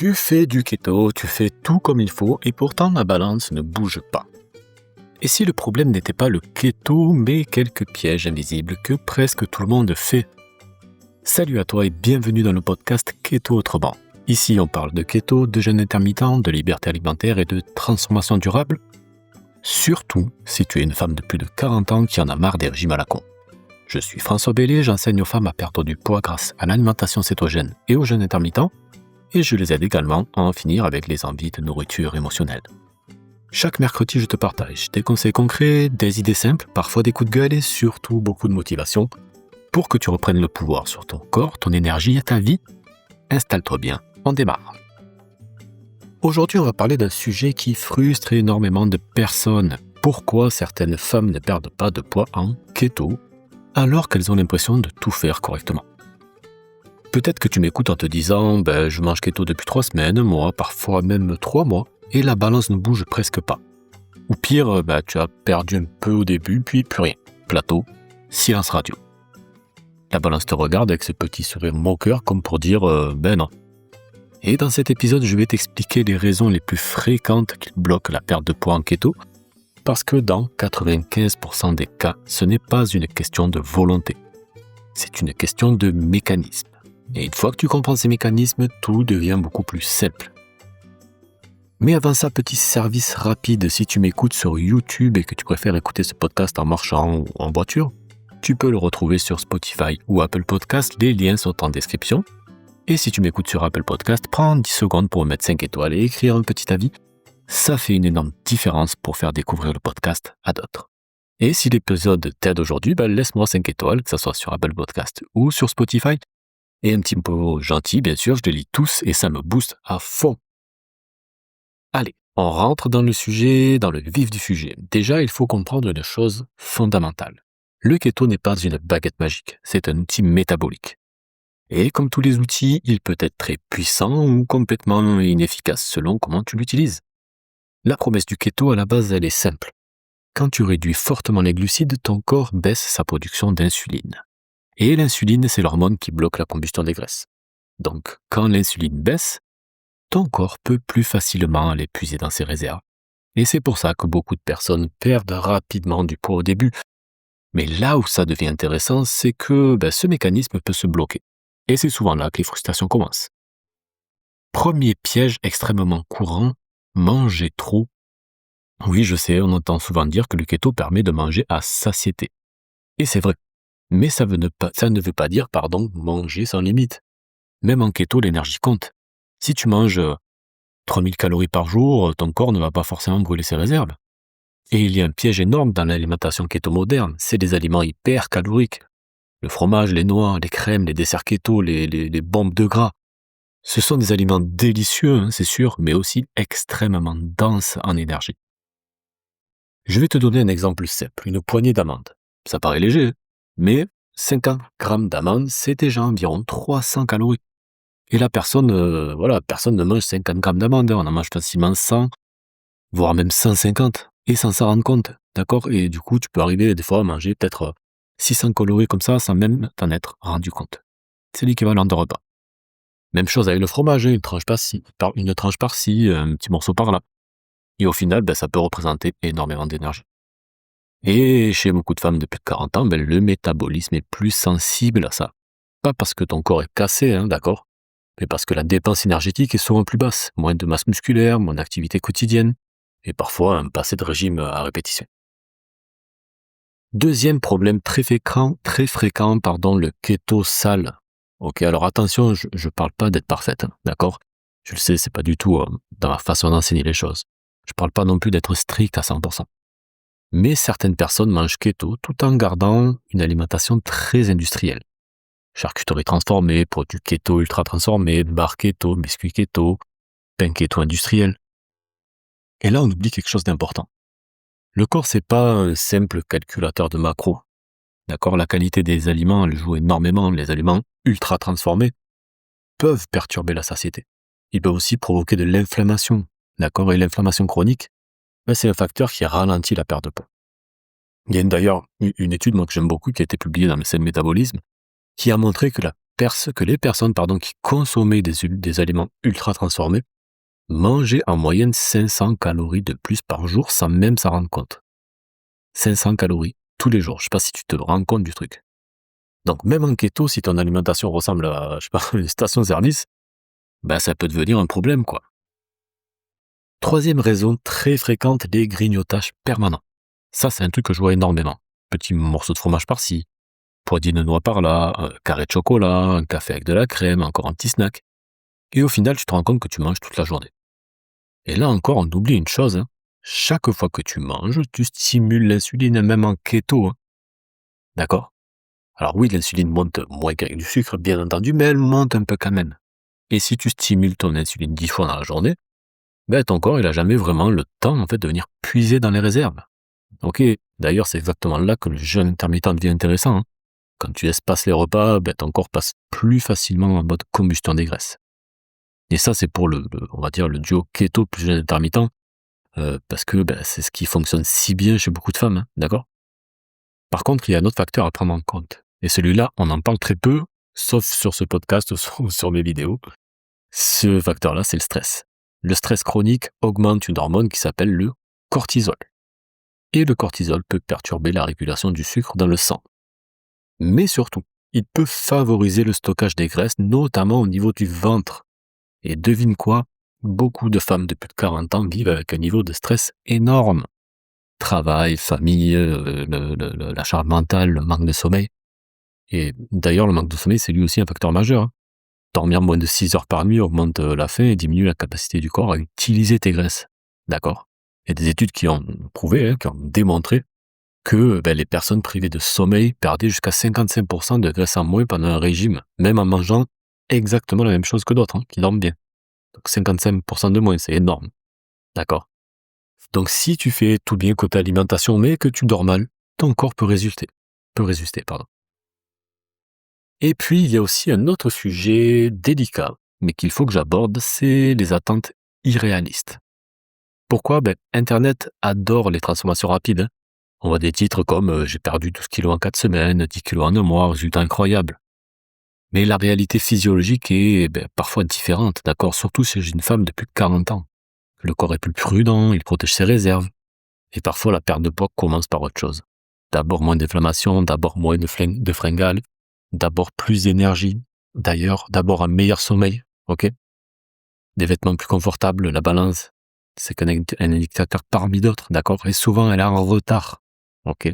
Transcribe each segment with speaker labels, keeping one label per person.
Speaker 1: Tu fais du keto, tu fais tout comme il faut et pourtant la balance ne bouge pas. Et si le problème n'était pas le keto, mais quelques pièges invisibles que presque tout le monde fait? Salut à toi et bienvenue dans le podcast Keto Autrement. Ici on parle de keto, de jeûne intermittent, de liberté alimentaire et de transformation durable. Surtout si tu es une femme de plus de 40 ans qui en a marre des régimes à la con. Je suis François Bellé, j'enseigne aux femmes à perdre du poids grâce à l'alimentation cétogène et au jeûne intermittent, et je les aide également à en finir avec les envies de nourriture émotionnelle. Chaque mercredi, je te partage des conseils concrets, des idées simples, parfois des coups de gueule et surtout beaucoup de motivation pour que tu reprennes le pouvoir sur ton corps, ton énergie et ta vie. Installe-toi bien, on démarre. Aujourd'hui, on va parler d'un sujet qui frustre énormément de personnes. Pourquoi certaines femmes ne perdent pas de poids en keto alors qu'elles ont l'impression de tout faire correctement? Peut-être que tu m'écoutes en te disant « je mange keto depuis 3 semaines, un mois, parfois même 3 mois, et la balance ne bouge presque pas. » Ou pire, tu as perdu un peu au début, puis plus rien. Plateau, silence radio. La balance te regarde avec ce petit sourire moqueur comme pour dire « non ». Et dans cet épisode, je vais t'expliquer les raisons les plus fréquentes qui bloquent la perte de poids en keto, parce que dans 95% des cas, ce n'est pas une question de volonté. C'est une question de mécanisme. Et une fois que tu comprends ces mécanismes, tout devient beaucoup plus simple. Mais avant ça, petit service rapide, si tu m'écoutes sur YouTube et que tu préfères écouter ce podcast en marchant ou en voiture, tu peux le retrouver sur Spotify ou Apple Podcast, les liens sont en description. Et si tu m'écoutes sur Apple Podcast, prends 10 secondes pour mettre 5 étoiles et écrire un petit avis. Ça fait une énorme différence pour faire découvrir le podcast à d'autres. Et si l'épisode t'aide aujourd'hui, laisse-moi 5 étoiles, que ce soit sur Apple Podcast ou sur Spotify. Et un petit peu gentil, bien sûr, je les lis tous et ça me booste à fond. Allez, on rentre dans le sujet, dans le vif du sujet. Déjà, il faut comprendre une chose fondamentale. Le keto n'est pas une baguette magique, c'est un outil métabolique. Et comme tous les outils, il peut être très puissant ou complètement inefficace selon comment tu l'utilises. La promesse du keto, à la base, elle est simple. Quand tu réduis fortement les glucides, ton corps baisse sa production d'insuline. Et l'insuline, c'est l'hormone qui bloque la combustion des graisses. Donc, quand l'insuline baisse, ton corps peut plus facilement l'épuiser dans ses réserves. Et c'est pour ça que beaucoup de personnes perdent rapidement du poids au début. Mais là où ça devient intéressant, c'est que ce mécanisme peut se bloquer. Et c'est souvent là que les frustrations commencent. Premier piège extrêmement courant, manger trop. Oui, je sais, on entend souvent dire que le keto permet de manger à satiété. Et c'est vrai. Mais ça ne veut pas dire, manger sans limite. Même en keto, l'énergie compte. Si tu manges 3000 calories par jour, ton corps ne va pas forcément brûler ses réserves. Et il y a un piège énorme dans l'alimentation keto moderne, c'est des aliments hyper caloriques. Le fromage, les noix, les crèmes, les desserts keto, les bombes de gras. Ce sont des aliments délicieux, c'est sûr, mais aussi extrêmement denses en énergie. Je vais te donner un exemple simple, une poignée d'amandes. Ça paraît léger, mais 50 grammes d'amandes, c'est déjà environ 300 calories. Et là, personne ne mange 50 grammes d'amandes, on en mange facilement 100, voire même 150, et sans s'en rendre compte, d'accord? Et du coup, tu peux arriver des fois à manger peut-être 600 calories comme ça, sans même t'en être rendu compte. C'est l'équivalent d'un repas. Même chose avec le fromage, une tranche par-ci, un petit morceau par-là. Et au final, ça peut représenter énormément d'énergie. Et chez beaucoup de femmes de plus de 40 ans, le métabolisme est plus sensible à ça. Pas parce que ton corps est cassé, d'accord, mais parce que la dépense énergétique est souvent plus basse, moins de masse musculaire, moins d'activité quotidienne, et parfois un passé de régime à répétition. Deuxième problème très fréquent, le keto sale. Ok, alors attention, je parle pas d'être parfaite, d'accord? Je le sais, c'est pas du tout dans ma façon d'enseigner les choses. Je parle pas non plus d'être strict à 100%. Mais certaines personnes mangent keto tout en gardant une alimentation très industrielle. Charcuterie transformée, produits keto ultra transformés, barres keto, biscuits keto, pain keto industriel. Et là, on oublie quelque chose d'important. Le corps, c'est pas un simple calculateur de macros. D'accord, la qualité des aliments, elle joue énormément. Les aliments ultra transformés peuvent perturber la satiété. Ils peuvent aussi provoquer de l'inflammation. D'accord, et l'inflammation chronique, c'est un facteur qui ralentit la perte de poids. Il y a d'ailleurs une étude que j'aime beaucoup qui a été publiée dans le Cell Métabolisme qui a montré que la que les personnes qui consommaient des aliments ultra transformés mangeaient en moyenne 500 calories de plus par jour sans même s'en rendre compte. 500 calories tous les jours. Je sais pas si tu te rends compte du truc. Donc même en keto, si ton alimentation ressemble à, une station-service, ça peut devenir un problème, quoi. Troisième raison très fréquente, les grignotages permanents. Ça, c'est un truc que je vois énormément. Petit morceau de fromage par-ci, poignée de noix par-là, un carré de chocolat, un café avec de la crème, encore un petit snack. Et au final, tu te rends compte que tu manges toute la journée. Et là encore, on oublie une chose, hein. Chaque fois que tu manges, tu stimules l'insuline, même en keto. Hein. D'accord ? Alors oui, l'insuline monte moins qu'avec du sucre, bien entendu, mais elle monte un peu quand même. Et si tu stimules ton insuline 10 fois dans la journée, ton corps, il a jamais vraiment le temps, en fait, de venir puiser dans les réserves. Ok, d'ailleurs, c'est exactement là que le jeûne intermittent devient intéressant. Hein. Quand tu espaces les repas, ton corps passe plus facilement en mode combustion des graisses. Et ça, c'est pour on va dire, le duo keto plus jeûne intermittent, parce que c'est ce qui fonctionne si bien chez beaucoup de femmes, hein, d'accord ? Par contre, il y a un autre facteur à prendre en compte. Et celui-là, on en parle très peu, sauf sur ce podcast ou sur mes vidéos. Ce facteur-là, c'est le stress. Le stress chronique augmente une hormone qui s'appelle le cortisol. Et le cortisol peut perturber la régulation du sucre dans le sang. Mais surtout, il peut favoriser le stockage des graisses, notamment au niveau du ventre. Et devine quoi ? Beaucoup de femmes de plus de 40 ans vivent avec un niveau de stress énorme. Travail, famille, la charge mentale, le manque de sommeil. Et d'ailleurs, le manque de sommeil, c'est lui aussi un facteur majeur. Hein. Dormir moins de 6 heures par nuit augmente la faim et diminue la capacité du corps à utiliser tes graisses. D'accord ? Il y a des études qui ont prouvé, qui ont démontré que les personnes privées de sommeil perdaient jusqu'à 55% de graisse en moins pendant un régime, même en mangeant exactement la même chose que d'autres, qui dorment bien. Donc 55% de moins, c'est énorme. D'accord ? Donc si tu fais tout bien côté alimentation, mais que tu dors mal, ton corps peut résister. Et puis, il y a aussi un autre sujet délicat, mais qu'il faut que j'aborde, c'est les attentes irréalistes. Pourquoi ? Internet adore les transformations rapides. Hein. On voit des titres comme « J'ai perdu 12 kilos en 4 semaines, 10 kilos en un mois, résultat incroyable ». Mais la réalité physiologique est parfois différente, d'accord ? Surtout chez une femme de plus de 40 ans. Le corps est plus prudent, il protège ses réserves. Et parfois, la perte de poids commence par autre chose. D'abord moins d'inflammation, d'abord moins de fringales, d'abord plus d'énergie, d'ailleurs, d'abord un meilleur sommeil, ok ? Des vêtements plus confortables, la balance, c'est qu'un indicateur parmi d'autres, d'accord ? Et souvent, elle est en retard, ok ?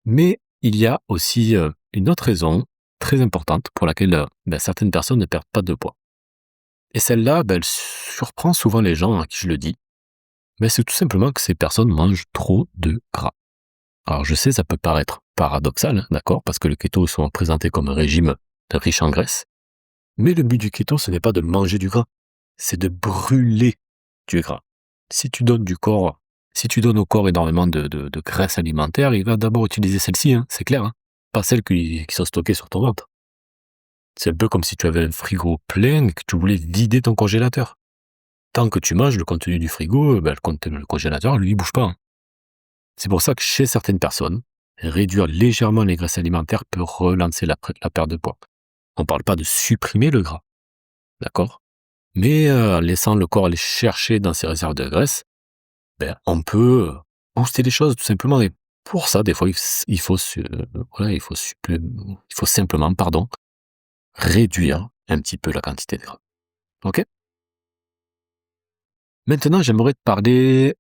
Speaker 1: Mais il y a aussi une autre raison très importante pour laquelle certaines personnes ne perdent pas de poids. Et celle-là, elle surprend souvent les gens à qui je le dis, mais c'est tout simplement que ces personnes mangent trop de gras. Alors je sais, ça peut paraître paradoxal, hein, d'accord, parce que le keto est souvent présenté comme un régime riche en graisse, mais le but du keto, ce n'est pas de manger du gras, c'est de brûler du gras. Si tu donnes au corps énormément de graisse alimentaire, il va d'abord utiliser celle-ci, hein, c'est clair, hein, pas celles qui sont stockées sur ton ventre. C'est un peu comme si tu avais un frigo plein et que tu voulais vider ton congélateur. Tant que tu manges le contenu du frigo, le congélateur, lui, il bouge pas. Hein. C'est pour ça que chez certaines personnes, réduire légèrement les graisses alimentaires peut relancer la perte de poids. On ne parle pas de supprimer le gras, d'accord ? Mais en laissant le corps aller chercher dans ses réserves de graisse, on peut booster les choses tout simplement. Et pour ça, des fois, il faut simplement, réduire un petit peu la quantité de gras. Ok ? Maintenant, j'aimerais te parler,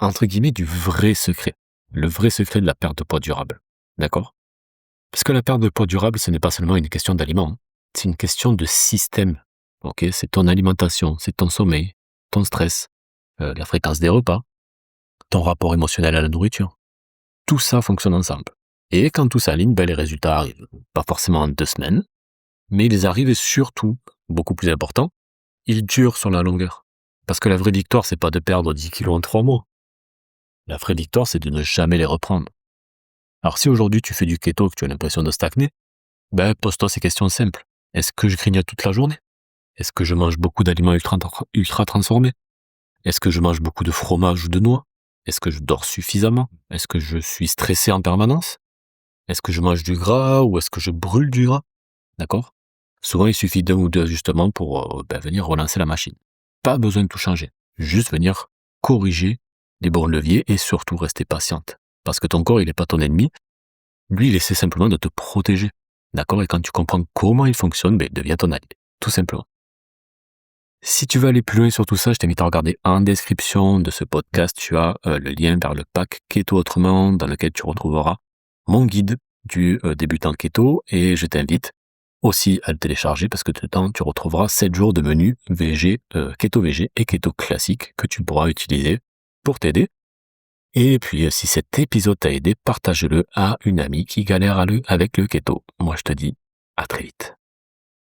Speaker 1: entre guillemets, du vrai secret. Le vrai secret de la perte de poids durable. D'accord ? Parce que la perte de poids durable, ce n'est pas seulement une question d'aliments. Hein. C'est une question de système. Ok ? C'est ton alimentation, c'est ton sommeil, ton stress, la fréquence des repas, ton rapport émotionnel à la nourriture. Tout ça fonctionne ensemble. Et quand tout s'aligne, les résultats arrivent. Pas forcément en 2 semaines, mais ils arrivent et surtout, beaucoup plus important, ils durent sur la longueur. Parce que la vraie victoire, c'est pas de perdre 10 kilos en 3 mois. La vraie victoire, c'est de ne jamais les reprendre. Alors si aujourd'hui tu fais du keto, que tu as l'impression de stagner, pose-toi ces questions simples. Est-ce que je grignote toute la journée ? Est-ce que je mange beaucoup d'aliments ultra transformés ? Est-ce que je mange beaucoup de fromage ou de noix ? Est-ce que je dors suffisamment ? Est-ce que je suis stressé en permanence ? Est-ce que je mange du gras ou est-ce que je brûle du gras? D'accord? Souvent, il suffit d'un ou deux ajustements pour venir relancer la machine. Pas besoin de tout changer. Juste venir corriger les bons leviers et surtout rester patiente. Parce que ton corps, il n'est pas ton ennemi. Lui, il essaie simplement de te protéger. D'accord? Et quand tu comprends comment il fonctionne, il devient ton allié. Tout simplement. Si tu veux aller plus loin sur tout ça, je t'invite à regarder en description de ce podcast, tu as le lien vers le pack Keto Autrement dans lequel tu retrouveras mon guide du débutant keto et je t'invite aussi à le télécharger parce que dedans tu retrouveras 7 jours de menu VG, keto VG et keto classique que tu pourras utiliser pour t'aider. Et puis si cet épisode t'a aidé, partage-le à une amie qui galère avec le keto. Moi je te dis à très vite.